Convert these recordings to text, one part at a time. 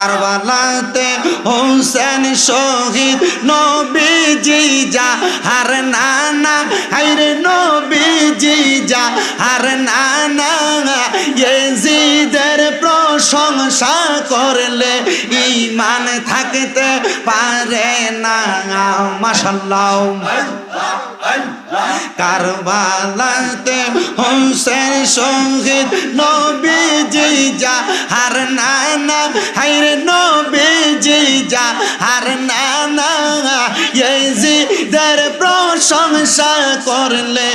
কারবালাতে হোসেন শহীদ নবীজি যাহার নানা হায়রে নবীজি যাহার নানা ইয়েজিদের প্রশংসা করলে ঈমান থাকতে পারে না মাশাআল্লাহ। কারবালাতে হোসেন শহীদ নবীজি যাহার নানা হায়রে নবীজি যাহার নানা ইয়েজিদের প্রশংসা করলে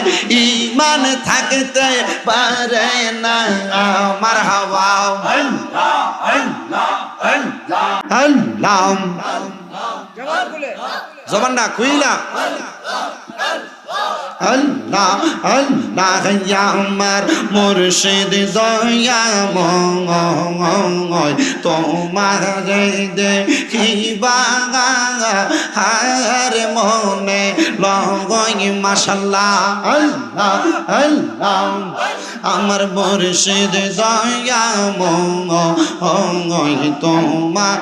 ঈমান থাকতে পারে না মারহাবা আল্লাহ জবানটা খুইলা আল্লাহ আল্লাহ আমার মুর্শিদ দয়াময় তোমার দেখিবা হার মনে লগই মাশাআল্লাহ আল্লাহ আল্লাহ আমার মুর্শিদ দয়াময় তোমার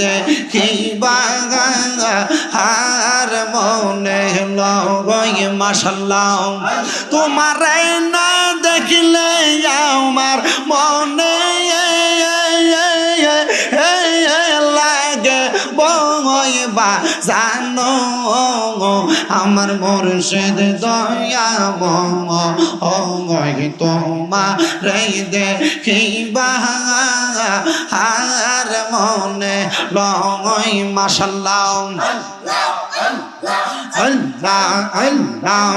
দেখিবা হার মনে লগই মাশাআল্লাহ। তোমার না দেখলে আমার মনে লাগে বইবা জানো আমার মুর্শিদ দয়াময় তোমার দেখিবা হার মনে লগই মাশাআল্লাহ আল্লাহ আল্লাহ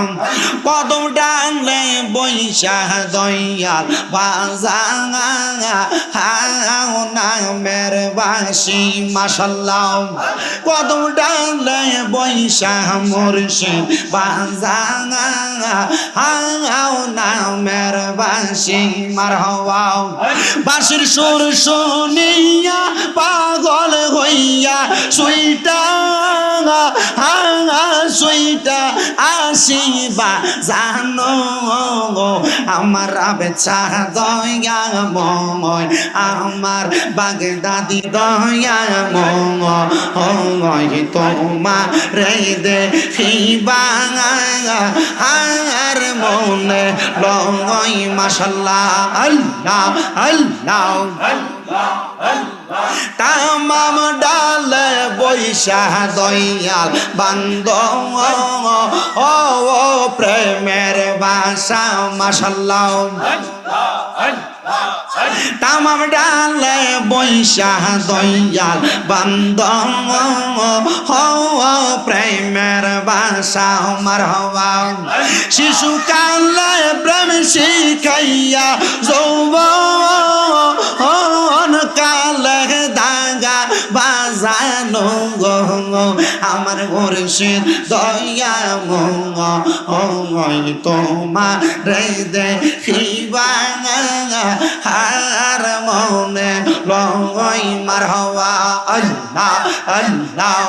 কদম ডালে বৈশা দয়াল বাজাও নামের বাসি মাশাআল্লাহ কদম ডালে বৈশা মুর্শিদ বাজাও নামের বাসি মারহাবা বাঁশির সুর শুনিয়া পাগল হইয়া সুইটা সুইটা আসিবা জানো আমার বেচা দয়াময় আমার বাগদাদি দয়াময় তোমার দেখিবা আর মনে লগই মাশাআল্লাহ আল্লাহ আল্লাহ তামাম ডালে বৈশা দয়াল বান্দ ও প্রেমের বাসা মাশাআল্লাহ তামাম ডালে বৈশা দয়াল বান্দ ও প্রেমের বাসা মারহাবা শিশুকালে প্রেম শিখাইয়া যৌবন কালে দাঙ্গা বাজানো আমার মুর্শিদ দয়াময় তোমার দেখিবা হার মনে লগই মারহাবা আল্লাহ আল্লাহ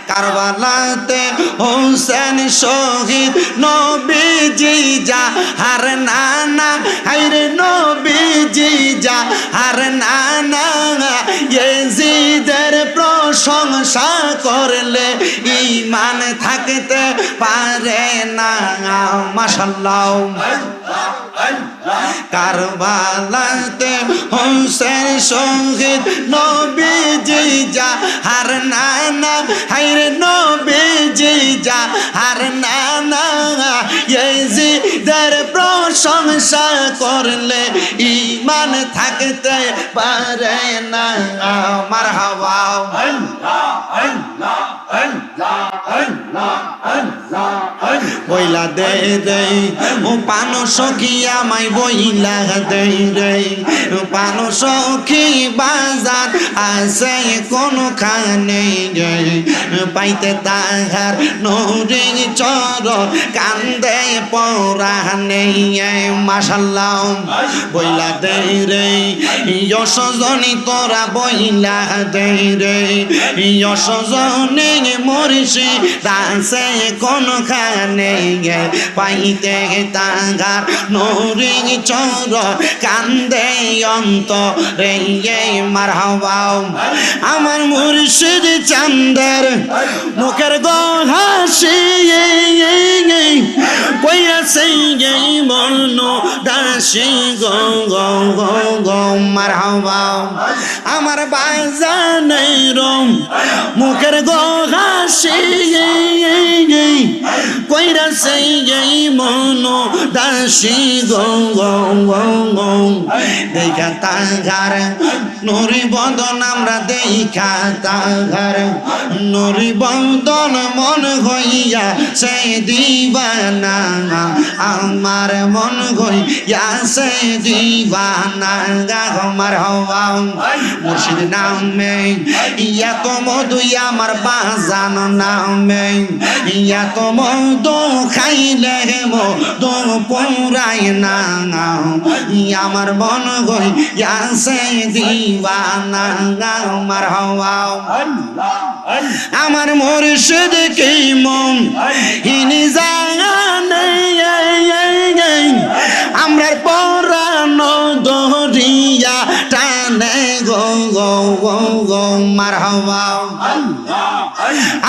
কারবালাতে হোসেন শহীদ নবীজি যাহার নানা হায়রে নবীজি যাহার নানা ইয়েজিদের প্রশংসা করলে ঈমান থাকতে পারে না মাশাআল্লাহ কারবালাতে হোসেন শহীদ নবীজি যাহার নানা হায়রে নবীজি যাহার নানা ইয়েজিদের প্রশংসা করলে ঈমান থাকতে পারে না মারহাবা বইলা দে রে ও পানো সখী আমায় বইলা দে রে পানো সখী বাজার আছে কোনখানে পাইতে তাহার নুরে চরণ কান্দে পরানে মাশাআল্লাহ বইলা দে রে যশজনী তোরা বইলা দে রে যশজনী মুর্শিদ আছে কোনখানে পাইতে তাহার নুরে চরণ কান্দে অন্তরে মারহাবা হাওয়াও আমার মুর্শিদ চান্দের মুখের গো হাসি কইয়া সেই গেই মন দাসী গো গো গো গো মারহাবা আমার বাজানের রম মুখের গো হাসি কইরা সেই গেই মন দাসী গো গো গো গো দেখা তাহার নুরি বদন আমরা দেখা তাহার নুরি বদন মন হইয়া সে দিবানা আমার মন হইয়া সে দিবানা আমার হওয়া মুর্শিদ নামে ইয়া তো মধু আমার বাজান নামে ইয়া তো মধু খাইলে মধু পুরাই না আমার মন হইয়া সে দিবানা আমার হওয়া আমার মুর্শিদ কি মন ইনি জানে আমরার পরানো দরিয়া টানে গো গো গো গো মারহাবা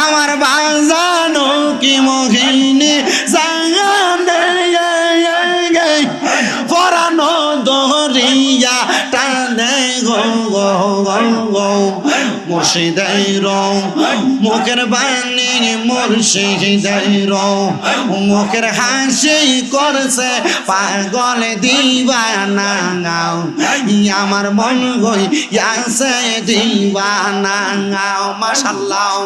আমার বাজানো কি মোহিনী জানে পরানো দরিয়া টানে গো গো গো গো মুর্শিদের মুখের বাণী মুর্শিদের মুখের হাসি করছে পাগল দিবানা আমার মন গইয়াছে দিবানা মাশাআল্লাহ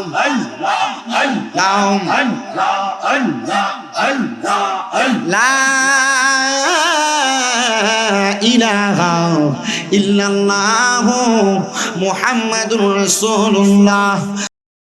লা ইলাহা ইল্লাল্লাহু মুহাম্মাদুর রাসূলুল্লাহ।